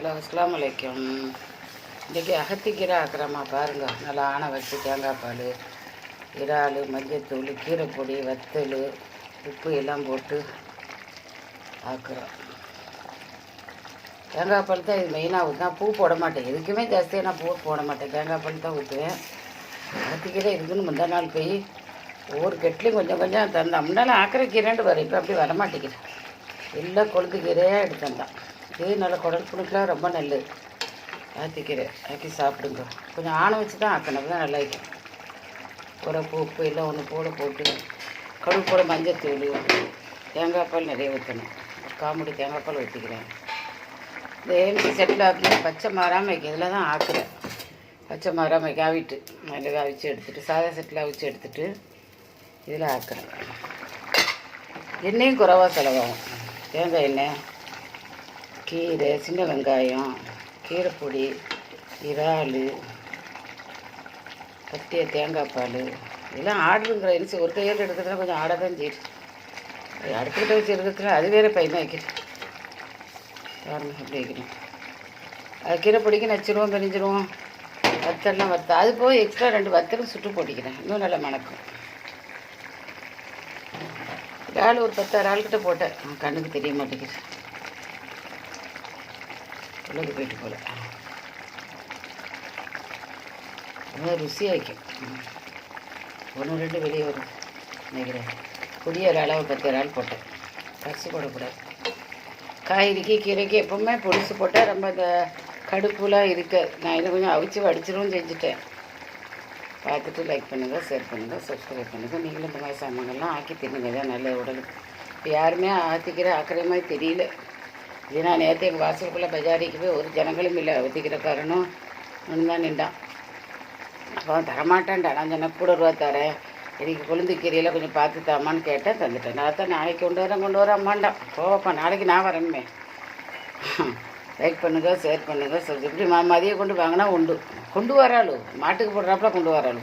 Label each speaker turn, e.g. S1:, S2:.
S1: Hello அஸ்ஸலாமு அலைக்கும். இன்றைக்கி அகத்திக்கீரை ஆக்குறோமா பாருங்கள். நல்லா ஆணை வச்சு தேங்காய் பால், இறால், மஞ்சத்தூள், கீரைப்பொடி, வத்தல், உப்பு எல்லாம் போட்டு ஆக்குறோம். தேங்காய் பால் தான் இது மெயினாக ஊற்றுவேன். பூ போட மாட்டேன், எதுக்குமே ஜாஸ்தியாக நான் பூ போட மாட்டேன். தேங்காய் பால் தான் ஊற்றுவேன். அகத்திக்கீரை இருக்குதுன்னு முந்தா நாள் போய் ஒவ்வொரு கெட்லையும் கொஞ்சம் கொஞ்சம் தந்தான். முன்னாலும் ஆக்கிற கீரைன்ட்டு வரும், இப்போ அப்படி வரமாட்டேங்கிறேன். எல்லாம் கொழுந்து கீரையாக எடுத்து தந்தான். இது நல்லா குடல் புழுக்கெலாம் ரொம்ப நல்லது. ஆத்திக்கீரை ஆக்கி சாப்பிடுங்க. கொஞ்சம் ஆணை வச்சு தான் ஆக்கணும், தான் நல்லா இருக்கும். உரப்பு உப்பு எல்லாம் ஒன்று போட்டு கடுகு போட மஞ்சத்தூள், தேங்காய் பால் நிறைய ஊற்றணும். காமுடி தேங்காய் பால் ஊற்றிக்கிறேன். இந்த ஏமிச்சி செட்டில் ஆக்கி பச்சை மாறாமைக்கு இதில் தான் ஆக்குறேன். பச்சை மாறாமைக்கு ஆவிட்டு நல்லா அவிச்சு எடுத்துகிட்டு, சாதா செட்டில் அவிச்சு எடுத்துகிட்டு இதில் ஆக்குறேன். எண்ணெயும் குறைவாக செலவாகும். தேங்காய் எண்ணெய், கீரை, சின்ன வெங்காயம், கீரைப்பொடி, இறால், கட்டிய தேங்காய் பால் இதெல்லாம் ஆர்டருங்கிற இருந்துச்சு. ஒரு கையில் எடுக்கிறதுனா கொஞ்சம் ஆட தான் செய்யுது. அடுத்துக்கிட்ட வச்சு இருக்கிறதுனா அது வேறு பையனாக வைக்கிறேன். பாருங்கள் அப்படி வைக்கணும். அது கீரைப்பொடிக்கு நச்சிருவோம், பிரிஞ்சிருவோம். வத்தல்லாம் அது போக எக்ஸ்ட்ரா 2 வத்தலும் சுட்டு போட்டிக்கிறேன், இன்னும் நல்லா மணக்கும். இறால் ஒரு 10 இறால்கிட்ட போட்டேன், கண்ணுக்கு தெரிய மாட்டேங்குது. உள்ளது போயிட்டு போல ருசியாக வைக்கும். 1-2 வெளியே வரும் நினைக்கிறேன். புதிய இறாலாக ஒரு 10 இறால் போட்டேன். பரிசு போடக்கூடாது. காய்கறிக்கு கீரைக்கு எப்போவுமே பொடிசு போட்டால் ரொம்ப இந்த கடுப்புலாம் இருக்காது. நான் இதை கொஞ்சம் அவிச்சு வடிச்சிடும் செஞ்சுட்டேன். பார்த்துட்டு லைக் பண்ணுங்கள், ஷேர் பண்ணுங்கள், சப்ஸ்கிரைப் பண்ணுங்கள். நீங்களும் இந்த மாதிரி சாமான்கள்லாம் ஆக்கி தின்னுங்க, தான் நல்ல உடலுக்கு. இப்போ யாருமே ஆத்திக்கிற ஆக்கிற மாதிரி தெரியல. இது நான் நேற்று எங்கள் வாசலுக்குள்ளே பஜாரிக்கு போய் ஒரு ஜனங்களும் இல்லை. ஊற்றிக்கிற காரணம் ஒன்று தான் நின்றான். அப்போ தரமாட்டேன்டா. நான் சொன்ன கூட ரூபா தரேன், எனக்கு கொழுந்து கீரையில் கொஞ்சம் பார்த்து தாமான்னு கேட்டேன், தந்துட்டேன். நான் தான் நாளைக்கு கொண்டு வர அம்மாண்டான். போவப்பா, நாளைக்கு நான் வரேன்மே. லைக் பண்ணுங்கள், ஷேர் பண்ணுங்கள். இப்படி மதியம் கொண்டு வாங்கினா உண்டு. கொண்டு வராளு மாட்டுக்கு போடுறாப்புல கொண்டு வராளு.